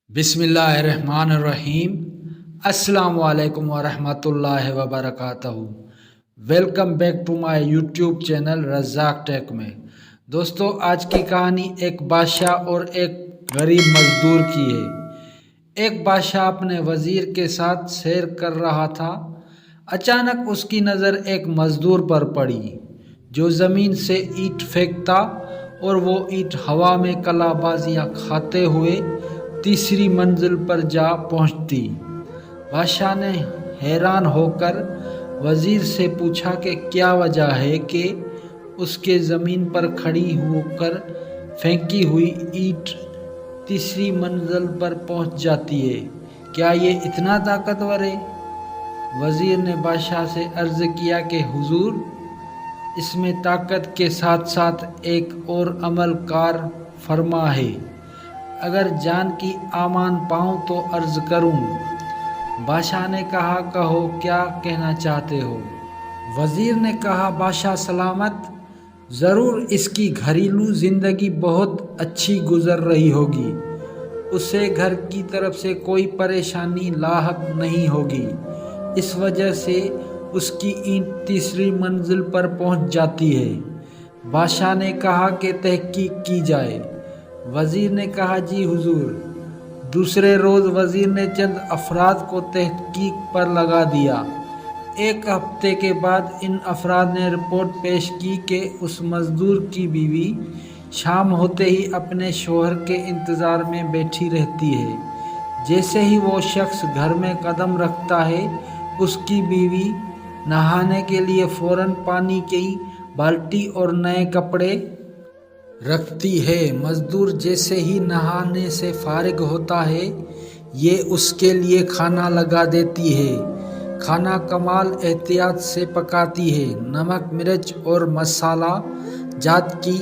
बिस्मिल्लाहिर्रहमानिर्रहीम। अस्सलाम वालेकुम वरहमतुल्लाहि वबरकातहू। Welcome back to my YouTube channel Razzaq Tech में। दोस्तों, आज की कहानी एक बादशाह और एक गरीब मजदूर की है। एक बादशाह अपने वज़ीर के साथ सैर कर रहा था। अचानक उसकी नज़र एक मजदूर पर पड़ी जो ज़मीन से ईंट फेंकता और वो ईंट हवा में कलाबाजियाँ खाते हुए तीसरी मंजिल पर जा पहुंचती। बादशाह ने हैरान होकर वजीर से पूछा कि क्या वजह है कि उसके ज़मीन पर खड़ी होकर फेंकी हुई ईंट तीसरी मंजिल पर पहुंच जाती है। क्या ये इतना ताकतवर है? वजीर ने बादशाह से अर्ज़ किया कि हुजूर, इसमें ताकत के साथ साथ एक और अमल कार फरमा है। अगर जान की आमान पाऊँ तो अर्ज़ करूँ। बादशाह ने कहा, कहो क्या कहना चाहते हो? वज़ीर ने कहा, बादशाह सलामत, ज़रूर इसकी घरेलू ज़िंदगी बहुत अच्छी गुज़र रही होगी। उसे घर की तरफ से कोई परेशानी लाहक नहीं होगी। इस वजह से उसकी ईंट तीसरी मंजिल पर पहुंच जाती है। बादशाह ने कहा कि तहकीक की जाए। वज़ीर ने कहा, जी हुजूर। दूसरे रोज़ वज़ीर ने चंद अफराद को तहकीक पर लगा दिया। एक हफ्ते के बाद इन अफराद ने रिपोर्ट पेश की कि उस मज़दूर की बीवी शाम होते ही अपने शोहर के इंतज़ार में बैठी रहती है। जैसे ही वो शख्स घर में कदम रखता है, उसकी बीवी नहाने के लिए फ़ौरन पानी की बाल्टी और नए कपड़े रखती है। मजदूर जैसे ही नहाने से फारिग होता है, ये उसके लिए खाना लगा देती है। खाना कमाल एहतियात से पकाती है। नमक, मिर्च और मसाला जात की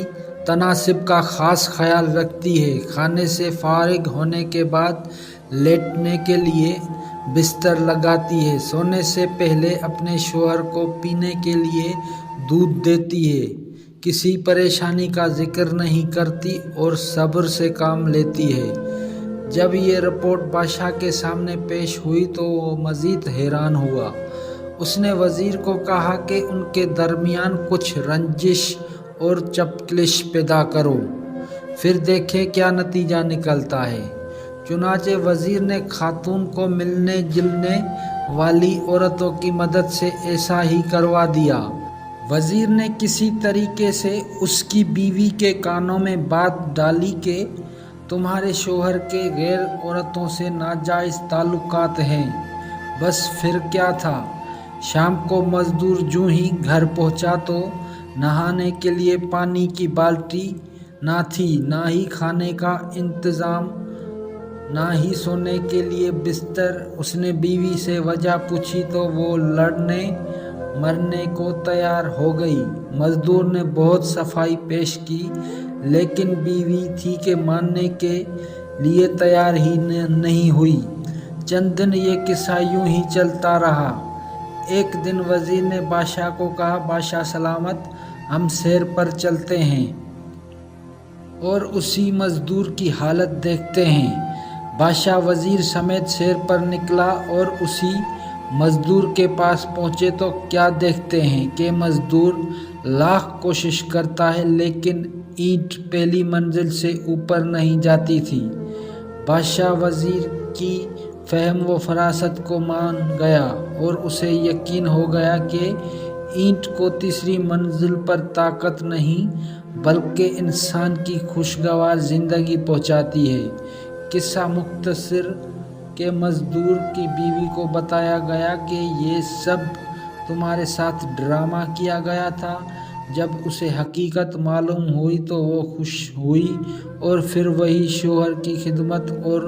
तनासिब का ख़ास ख्याल रखती है। खाने से फारिग होने के बाद लेटने के लिए बिस्तर लगाती है। सोने से पहले अपने शोहर को पीने के लिए दूध देती है। किसी परेशानी का जिक्र नहीं करती और सब्र से काम लेती है। जब ये रिपोर्ट बादशाह के सामने पेश हुई तो वो मज़ीद हैरान हुआ। उसने वज़ीर को कहा कि उनके दरमियान कुछ रंजिश और चपकलिश पैदा करो, फिर देखें क्या नतीजा निकलता है। चुनाचे वज़ीर ने खातून को मिलने जुलने वाली औरतों की मदद से ऐसा ही करवा दिया। वज़ीर ने किसी तरीके से उसकी बीवी के कानों में बात डाली कि तुम्हारे शोहर के गैर औरतों से नाजायज़ ताल्लुकात हैं। बस फिर क्या था। शाम को मज़दूर जूं ही घर पहुंचा तो नहाने के लिए पानी की बाल्टी ना थी, ना ही खाने का इंतज़ाम, ना ही सोने के लिए बिस्तर। उसने बीवी से वजह पूछी तो वो लड़ने मरने को तैयार हो गई। मजदूर ने बहुत सफाई पेश की, लेकिन बीवी थी कि मानने के लिए तैयार ही नहीं हुई। चंद दिन ये किस्सा यूं ही चलता रहा। एक दिन वज़ीर ने बादशाह को कहा, बादशाह सलामत, हम सैर पर चलते हैं और उसी मजदूर की हालत देखते हैं। बादशाह वज़ीर समेत सैर पर निकला और उसी मज़दूर के पास पहुँचे तो क्या देखते हैं कि मज़दूर लाख कोशिश करता है, लेकिन ईंट पहली मंजिल से ऊपर नहीं जाती थी। बादशाह वज़ीर की फ़हम व फरासत को मान गया और उसे यकीन हो गया कि ईंट को तीसरी मंजिल पर ताकत नहीं बल्कि इंसान की खुशगवार ज़िंदगी पहुँचाती है। किस्सा मुख्तसर के मज़दूर की बीवी को बताया गया कि ये सब तुम्हारे साथ ड्रामा किया गया था। जब उसे हकीकत मालूम हुई तो वो खुश हुई और फिर वही शोहर की खिदमत और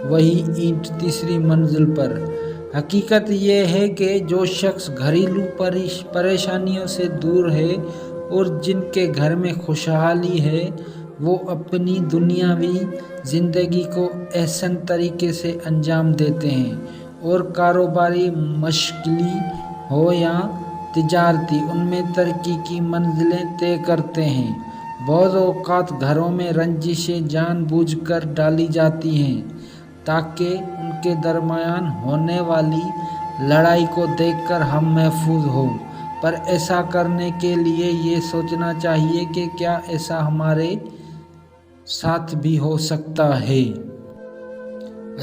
वही ईंट तीसरी मंजिल पर। हकीकत ये है कि जो शख्स घरेलू परेशानियों से दूर है और जिनके घर में खुशहाली है, वो अपनी दुनियावी ज़िंदगी को एहसन तरीके से अंजाम देते हैं और कारोबारी मशगली हो या तिजारती, उनमें तरक्की की मंजिलें तय करते हैं। बहुत औक़ात घरों में रंजिशें जानबूझकर डाली जाती हैं تاکہ ان کے درمیان ہونے والی لڑائی کو دیکھ کر ہم محفوظ ہوں، پر ایسا کرنے کے لیے یہ سوچنا چاہیے کہ کیا ایسا ہمارے ساتھ بھی ہو سکتا ہے۔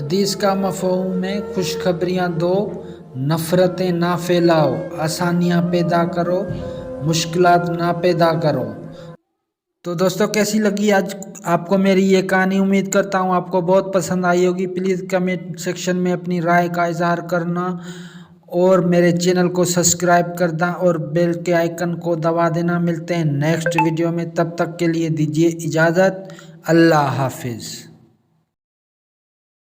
حدیث کا مفہوم ہے خوشخبریاں دو، نفرتیں نہ پھیلاؤ، آسانیاں پیدا کرو، مشکلات نہ پیدا کرو۔ تو دوستو کیسی لگی آج آپ کو میری یہ کہانی؟ امید کرتا ہوں آپ کو بہت پسند آئی ہوگی۔ پلیز کمنٹ سیکشن میں اپنی رائے کا اظہار کرنا اور میرے چینل کو سبسکرائب کرنا اور بیل کے آئیکن کو دبا دینا۔ ملتے ہیں نیکسٹ ویڈیو میں، تب تک کے لیے دیجیے اجازت۔ اللہ حافظ۔